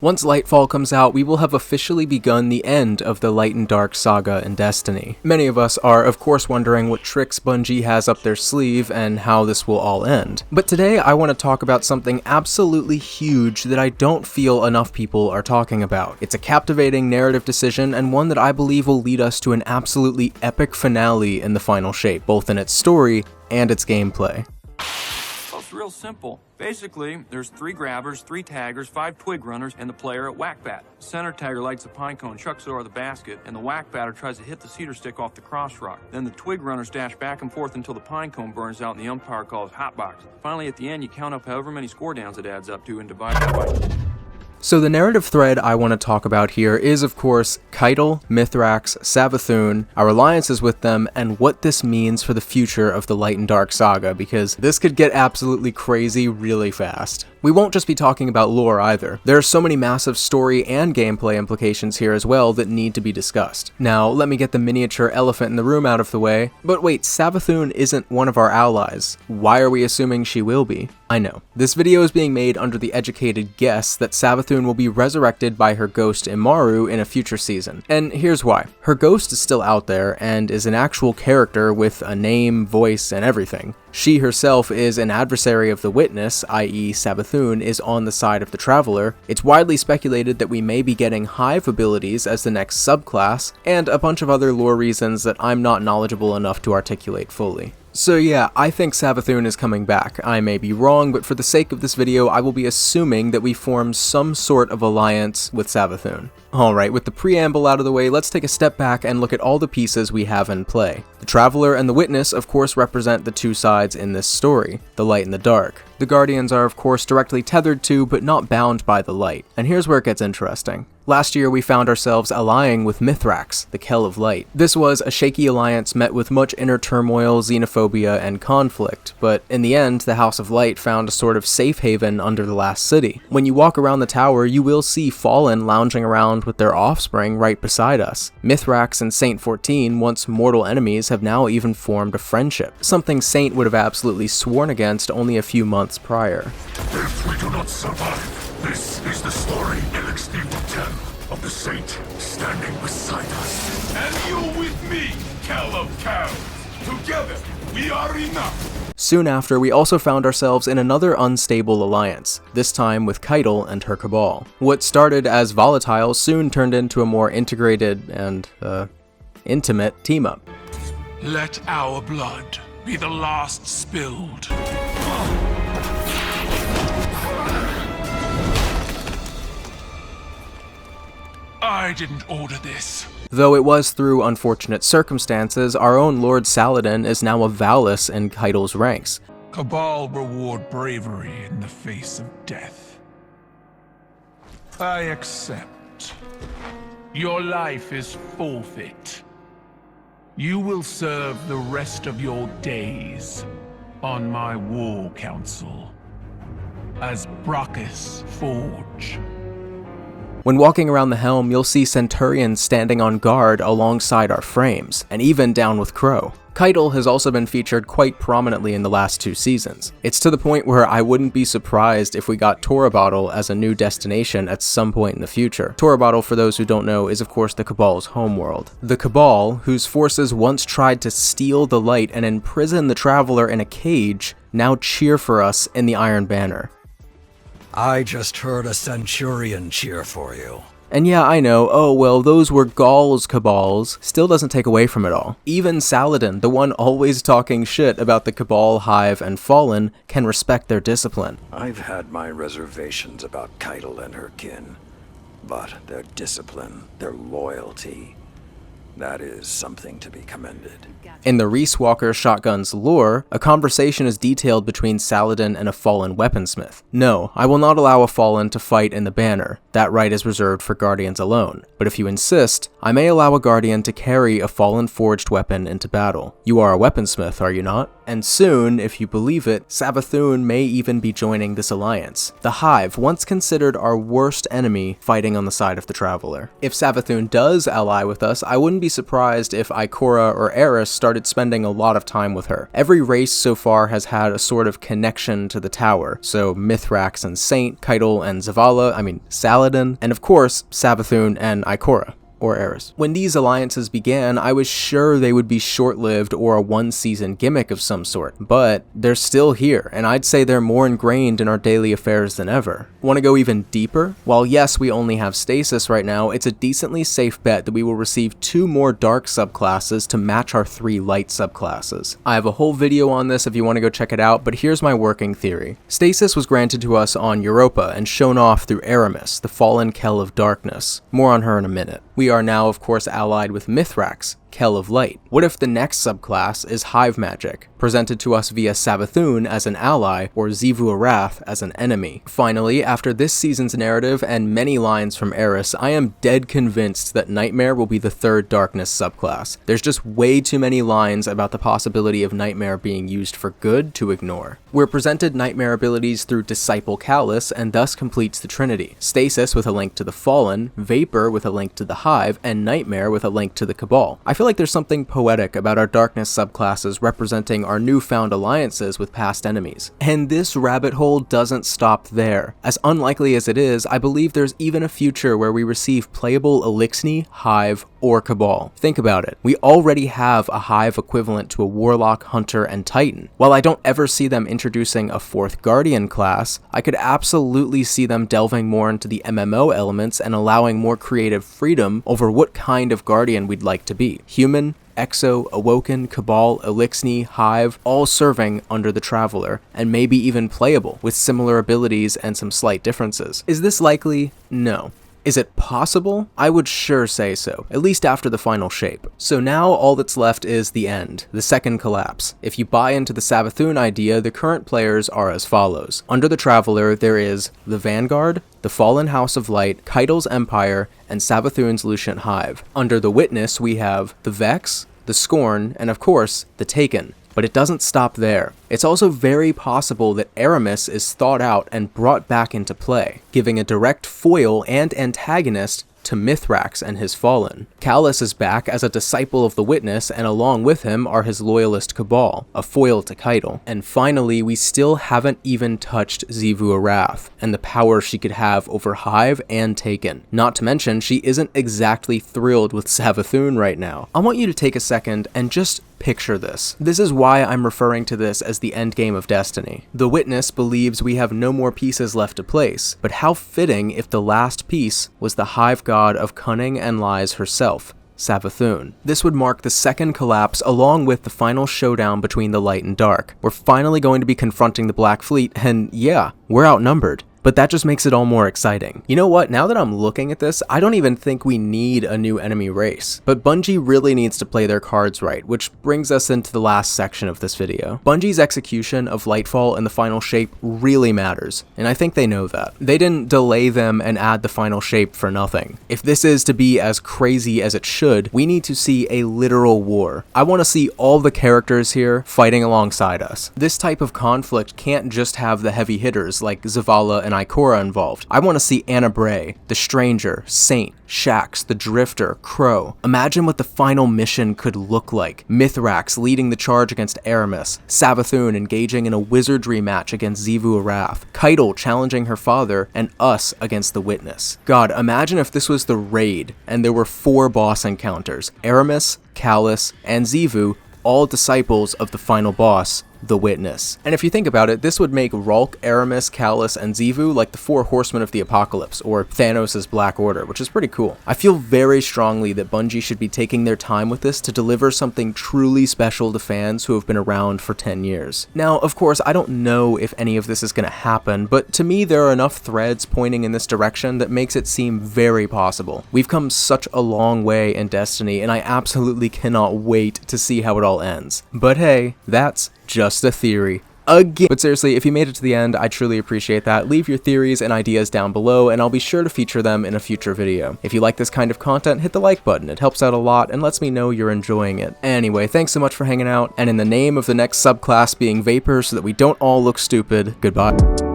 Once Lightfall comes out, we will have officially begun the end of the Light and Dark saga in Destiny. Many of us are, of course, wondering what tricks Bungie has up their sleeve and how this will all end. But today, I want to talk about something absolutely huge that I don't feel enough people are talking about. It's a captivating narrative decision, and one that I believe will lead us to an absolutely epic finale in the final shape, both in its story and its gameplay. Well, it's real simple. Basically, there's 3 grabbers, 3 taggers, 5 twig runners, and the player at whack-bat. The center tagger lights the pine cone, chucks it over the basket, and the whack-batter tries to hit the cedar stick off the cross rock. Then the twig runners dash back and forth until the pine cone burns out and the umpire calls hotbox. Finally, at the end, you count up however many score downs it adds up to and divide that by... So the narrative thread I want to talk about here is, of course, Caitl, Mithrax, Savathun, our alliances with them, and what this means for the future of the Light and Dark saga, because this could get absolutely crazy really fast. We won't just be talking about lore either. There are so many massive story and gameplay implications here as well that need to be discussed. Now, let me get the miniature elephant in the room out of the way. But wait, Savathun isn't one of our allies. Why are we assuming she will be? I know. This video is being made under the educated guess that Savathun will be resurrected by her ghost Immaru in a future season. And here's why. Her ghost is still out there and is an actual character with a name, voice, and everything. She herself is an adversary of the Witness, i.e. Savathun is on the side of the Traveler. It's widely speculated that we may be getting hive abilities as the next subclass, and a bunch of other lore reasons that I'm not knowledgeable enough to articulate fully. So yeah, I think Savathun is coming back. I may be wrong, but for the sake of this video, I will be assuming that we form some sort of alliance with Savathun. Alright, with the preamble out of the way, let's take a step back and look at all the pieces we have in play. The Traveler and the Witness, of course, represent the two sides in this story, the light and the dark. The Guardians are, of course, directly tethered to, but not bound by the light. And here's where it gets interesting. Last year, we found ourselves allying with Mithrax, the Kell of Light. This was a shaky alliance met with much inner turmoil, xenophobia, and conflict, but in the end, the House of Light found a sort of safe haven under the last city. When you walk around the tower, you will see Fallen lounging around with their offspring right beside us. Mithrax and Saint 14, once mortal enemies, have now even formed a friendship, something Saint would have absolutely sworn against only a few months prior. If we do not survive, this is the story LXD will tell of the Saint standing beside us. And you with me, Kell of Cows. Together, we are enough. Soon after, we also found ourselves in another unstable alliance, this time with Caitl and her cabal. What started as volatile soon turned into a more integrated and, intimate team-up. Let our blood be the last spilled. I didn't order this. Though it was through unfortunate circumstances, our own Lord Saladin is now a Valis in Caitl's ranks. Cabal reward bravery in the face of death. I accept. Your life is forfeit. You will serve the rest of your days on my war council as Brachus Forge. When walking around the helm, you'll see Centurions standing on guard alongside our frames, and even down with Crow. Caitl has also been featured quite prominently in the last 2 seasons. It's to the point where I wouldn't be surprised if we got Torabottle as a new destination at some point in the future. Torabottle, for those who don't know, is of course the Cabal's homeworld. The Cabal, whose forces once tried to steal the light and imprison the Traveler in a cage, now cheer for us in the Iron Banner. I just heard a Centurion cheer for you. And yeah, I know, oh well, those were Gaul's cabals, still doesn't take away from it all. Even Saladin, the one always talking shit about the Cabal, Hive, and Fallen, can respect their discipline. I've had my reservations about Caitl and her kin, but their discipline, their loyalty, that is something to be commended. In the Reese Walker Shotgun's lore, a conversation is detailed between Saladin and a Fallen weaponsmith. No, I will not allow a Fallen to fight in the banner. That right is reserved for Guardians alone. But if you insist, I may allow a Guardian to carry a Fallen forged weapon into battle. You are a weaponsmith, are you not? and soon, if you believe it, Savathun may even be joining this alliance. The Hive, once considered our worst enemy, fighting on the side of the Traveler. If Savathun does ally with us, I wouldn't be surprised if Ikora or Eris started spending a lot of time with her. Every race so far has had a sort of connection to the tower, so Mithrax and Saint, Caitl and Saladin, and of course, Savathun and Ikora. Or Eris. When these alliances began, I was sure they would be short-lived or a one-season gimmick of some sort, but they're still here, and I'd say they're more ingrained in our daily affairs than ever. Want to go even deeper? While yes, we only have stasis right now, it's a decently safe bet that we will receive 2 more dark subclasses to match our 3 light subclasses. I have a whole video on this if you want to go check it out, but here's my working theory. Stasis was granted to us on Europa and shown off through Aramis, the fallen Kell of Darkness. More on her in a minute. We are now, of course, allied with Mithrax, Kell of Light. What if the next subclass is Hive Magic, presented to us via Savathun as an ally or Xivu Arath as an enemy? Finally, after this season's narrative and many lines from Eris, I am dead convinced that Nightmare will be the 3rd Darkness subclass. There's just way too many lines about the possibility of Nightmare being used for good to ignore. We're presented Nightmare abilities through Disciple Callus and thus completes the Trinity. Stasis with a link to the Fallen, Vapor with a link to the Hive, and Nightmare with a link to the Cabal. I feel like there's something poetic about our Darkness subclasses representing our newfound alliances with past enemies. And this rabbit hole doesn't stop there. As unlikely as it is, I believe there's even a future where we receive playable Elixni, Hive, or Cabal. Think about it. We already have a Hive equivalent to a Warlock, Hunter, and Titan. While I don't ever see them introducing a 4th Guardian class, I could absolutely see them delving more into the MMO elements and allowing more creative freedom over what kind of Guardian we'd like to be. Human, Exo, Awoken, Cabal, Elixni, Hive, all serving under the Traveler, and maybe even playable, with similar abilities and some slight differences. Is this likely? No. Is it possible? I would sure say so, at least after the final shape. So now all that's left is the end, the second collapse. If you buy into the Savathun idea, the current players are as follows. Under the Traveler, there is the Vanguard, the Fallen House of Light, Caithl's Empire, and Savathun's Lucian Hive. Under the Witness, we have the Vex, the Scorn, and of course, the Taken. But it doesn't stop there. It's also very possible that Aramis is thought out and brought back into play, giving a direct foil and antagonist to Mithrax and his Fallen. Callus is back as a disciple of the Witness, and along with him are his loyalist Cabal, a foil to Caitl. And finally, we still haven't even touched Xivu Arath, and the power she could have over Hive and Taken. Not to mention, she isn't exactly thrilled with Savathun right now. I want you to take a second and just picture this. This is why I'm referring to this as the endgame of Destiny. The Witness believes we have no more pieces left to place, but how fitting if the last piece was the Hive god of cunning and lies herself, Savathun. This would mark the second collapse along with the final showdown between the light and dark. We're finally going to be confronting the Black Fleet, and yeah, we're outnumbered. But that just makes it all more exciting. You know what, now that I'm looking at this, I don't even think we need a new enemy race. But Bungie really needs to play their cards right, which brings us into the last section of this video. Bungie's execution of Lightfall and the final shape really matters, and I think they know that. They didn't delay them and add the final shape for nothing. If this is to be as crazy as it should, we need to see a literal war. I want to see all the characters here fighting alongside us. This type of conflict can't just have the heavy hitters like Zavala and Ikora involved. I want to see Anna Bray, the Stranger, Saint, Shax, the Drifter, Crow. Imagine what the final mission could look like. Mithrax leading the charge against Aramis, Savathun engaging in a wizardry match against Xivu Arath, Caitl challenging her father, and us against the Witness. God, imagine if this was the raid and there were 4 boss encounters. Aramis, Callus, and Xivu, all disciples of the final boss, the Witness. And if you think about it, this would make Ralk, Aramis, Callus, and Xivu like the 4 horsemen of the apocalypse, or Thanos' Black Order, which is pretty cool. I feel very strongly that Bungie should be taking their time with this to deliver something truly special to fans who have been around for 10 years. Now, of course, I don't know if any of this is going to happen, but to me there are enough threads pointing in this direction that makes it seem very possible. We've come such a long way in Destiny, and I absolutely cannot wait to see how it all ends. But hey, that's just a theory. again. But seriously, if you made it to the end, I truly appreciate that. Leave your theories and ideas down below, and I'll be sure to feature them in a future video. If you like this kind of content, hit the like button. It helps out a lot and lets me know you're enjoying it. Anyway, thanks so much for hanging out, and in the name of the next subclass being Vapor so that we don't all look stupid, goodbye.